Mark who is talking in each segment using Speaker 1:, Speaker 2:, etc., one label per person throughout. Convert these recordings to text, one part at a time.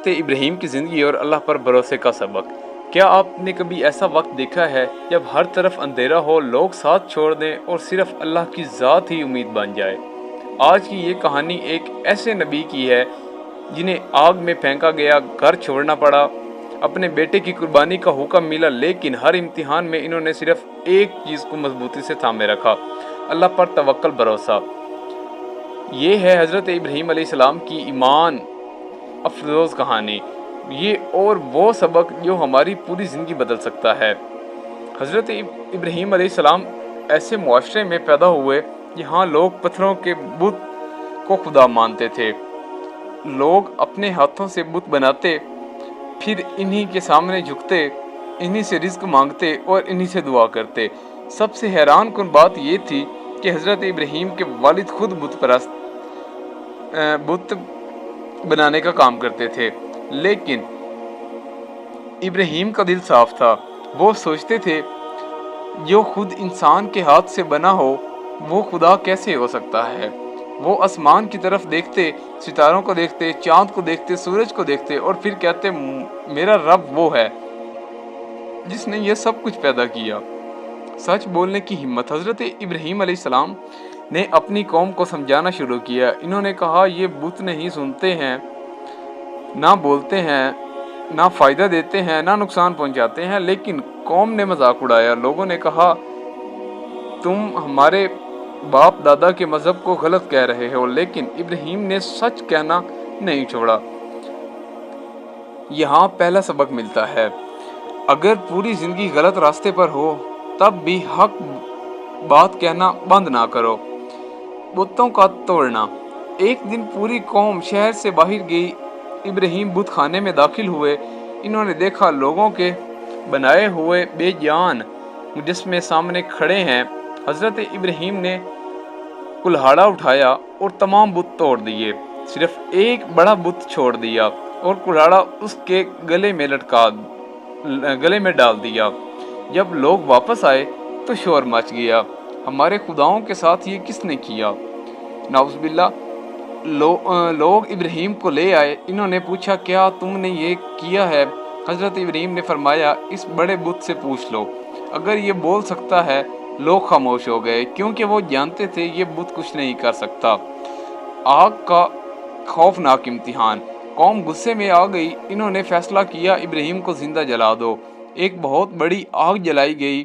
Speaker 1: حضرت ابراہیم کی زندگی اور اللہ پر بھروسے کا سبق۔ کیا آپ نے کبھی ایسا وقت دیکھا ہے جب ہر طرف اندھیرا ہو، لوگ ساتھ چھوڑ دیں اور صرف اللہ کی ذات ہی امید بن جائے؟ آج کی یہ کہانی ایک ایسے نبی کی ہے جنہیں آگ میں پھینکا گیا، گھر چھوڑنا پڑا، اپنے بیٹے کی قربانی کا حکم ملا، لیکن ہر امتحان میں انہوں نے صرف ایک چیز کو مضبوطی سے تھامے رکھا: اللہ پر توکل، بھروسہ۔ یہ ہے حضرت ابراہیم علیہ السلام کی ایمان افروز کہانی، یہ اور وہ سبق جو ہماری پوری زندگی بدل سکتا ہے۔ حضرت ابراہیم علیہ السلام ایسے معاشرے میں پیدا ہوئے جہاں لوگ پتھروں کے بت کو خدا مانتے تھے۔ لوگ اپنے ہاتھوں سے بت بناتے، پھر انہی کے سامنے جھکتے، انہی سے رزق مانگتے اور انہی سے دعا کرتے۔ سب سے حیران کن بات یہ تھی کہ حضرت ابراہیم کے والد خود بت بنانے کا کام کرتے تھے، لیکن ابراہیم کا دل صاف تھا۔ وہ سوچتے تھے جو خود انسان کے ہاتھ سے بنا ہو وہ خدا کیسے ہو سکتا ہے؟ وہ آسمان کی طرف دیکھتے، ستاروں کو دیکھتے، چاند کو دیکھتے، سورج کو دیکھتے اور پھر کہتے میرا رب وہ ہے جس نے یہ سب کچھ پیدا کیا۔ سچ بولنے کی ہمت۔ حضرت ابراہیم علیہ السلام نے اپنی قوم کو سمجھانا شروع کیا۔ انہوں نے کہا یہ بت نہیں سنتے ہیں، نہ بولتے ہیں، نہ فائدہ دیتے ہیں، نہ نقصان پہنچاتے ہیں، لیکن قوم نے مذاق اڑایا۔ لوگوں نے کہا تم ہمارے باپ دادا کے مذہب کو غلط کہہ رہے ہو، لیکن ابراہیم نے سچ کہنا نہیں چھوڑا۔ یہاں پہلا سبق ملتا ہے، اگر پوری زندگی غلط راستے پر ہو تب بھی حق بات کہنا بند نہ کرو۔ بتوں کا توڑنا۔ ایک دن پوری قوم شہر سے باہر گئی۔ ابراہیم بت خانے میں داخل ہوئے۔ انہوں نے دیکھا لوگوں کے بنائے ہوئے بے جان مجسمے سامنے کھڑے ہیں۔ حضرت ابراہیم نے کلہاڑا اٹھایا اور تمام بت توڑ دیے، صرف ایک بڑا بت چھوڑ دیا اور کلہاڑا اس کے گلے میں ڈال دیا۔ جب لوگ واپس آئے تو شور مچ گیا، ہمارے خداؤں کے ساتھ یہ کس نے کیا؟ نعوذ باللہ۔ لوگ ابراہیم کو لے آئے۔ انہوں نے پوچھا کیا تم نے یہ کیا ہے؟ حضرت ابراہیم نے فرمایا اس بڑے بت سے پوچھ لو، اگر یہ بول سکتا ہے۔ لوگ خاموش ہو گئے کیونکہ وہ جانتے تھے یہ بت کچھ نہیں کر سکتا۔ آگ کا خوفناک امتحان۔ قوم غصے میں آ گئی۔ انہوں نے فیصلہ کیا ابراہیم کو زندہ جلا دو۔ ایک بہت بڑی آگ جلائی گئی،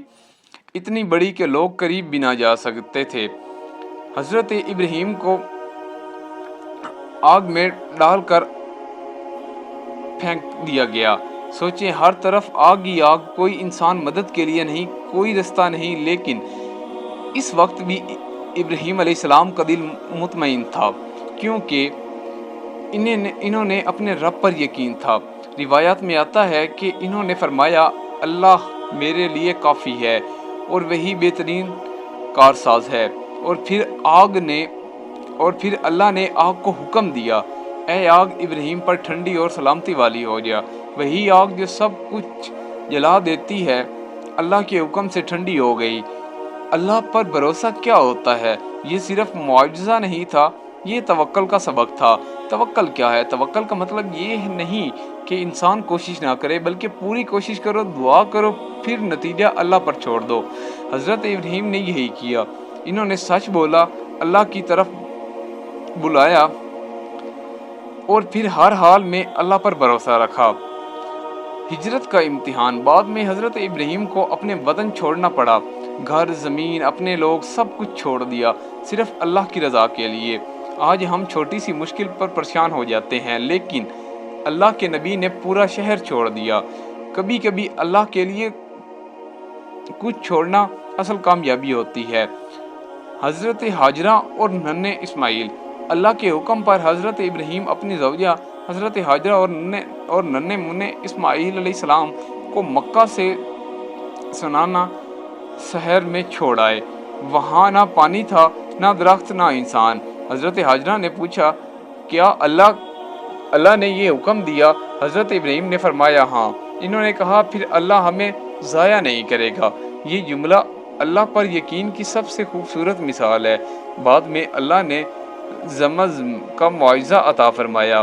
Speaker 1: اتنی بڑی کہ لوگ قریب بھی نہ جا سکتے تھے۔ حضرت ابراہیم کو آگ میں ڈال کر پھینک دیا گیا۔ سوچیں ہر طرف آگ ہی آگ، کوئی انسان مدد کے لیے نہیں، کوئی رستہ نہیں، لیکن اس وقت بھی ابراہیم علیہ السلام کا دل مطمئن تھا کیونکہ انہوں نے اپنے رب پر یقین تھا۔ روایات میں آتا ہے کہ انہوں نے فرمایا اللہ میرے لیے کافی ہے اور وہی بہترین کارساز ہے، اور پھر اللہ نے آگ کو حکم دیا اے آگ ابراہیم پر ٹھنڈی اور سلامتی والی ہو جا۔ وہی آگ جو سب کچھ جلا دیتی ہے اللہ کے حکم سے ٹھنڈی ہو گئی۔ اللہ پر بھروسہ کیا ہوتا ہے؟ یہ صرف معجزہ نہیں تھا، یہ توکل کا سبق تھا۔ توکل کیا ہے؟ توکل کا مطلب یہ نہیں کہ انسان کوشش نہ کرے، بلکہ پوری کوشش کرو، دعا کرو، پھر نتیجہ اللہ پر چھوڑ دو۔ حضرت ابراہیم نے یہی کیا۔ انہوں نے سچ بولا، اللہ کی طرف بلایا اور پھر ہر حال میں اللہ پر بھروسہ رکھا۔ ہجرت کا امتحان۔ بعد میں حضرت ابراہیم کو اپنے وطن چھوڑنا پڑا، گھر، زمین، اپنے لوگ، سب کچھ چھوڑ دیا، صرف اللہ کی رضا کے لیے۔ آج ہم چھوٹی سی مشکل پر پریشان ہو جاتے ہیں، لیکن اللہ کے نبی نے پورا شہر چھوڑ دیا۔ کبھی کبھی اللہ کے لیے کچھ چھوڑنا اصل کامیابی ہوتی ہے۔ حضرت ہاجرہ اور ننھے اسماعیل۔ اللہ کے حکم پر حضرت ابراہیم اپنی زوجہ حضرت ہاجرہ اور ننھے منھے اسماعیل علیہ السلام کو مکہ سے سنانا شہر میں چھوڑ آئے۔ وہاں نہ پانی تھا، نہ درخت، نہ انسان۔ حضرت ہاجرہ نے پوچھا کیا اللہ نے یہ حکم دیا؟ حضرت ابراہیم نے فرمایا ہاں۔ انہوں نے کہا پھر اللہ ہمیں ضائع نہیں کرے گا۔ یہ جملہ اللہ پر یقین کی سب سے خوبصورت مثال ہے۔ بعد میں اللہ نے زمزم کا معجزہ عطا فرمایا۔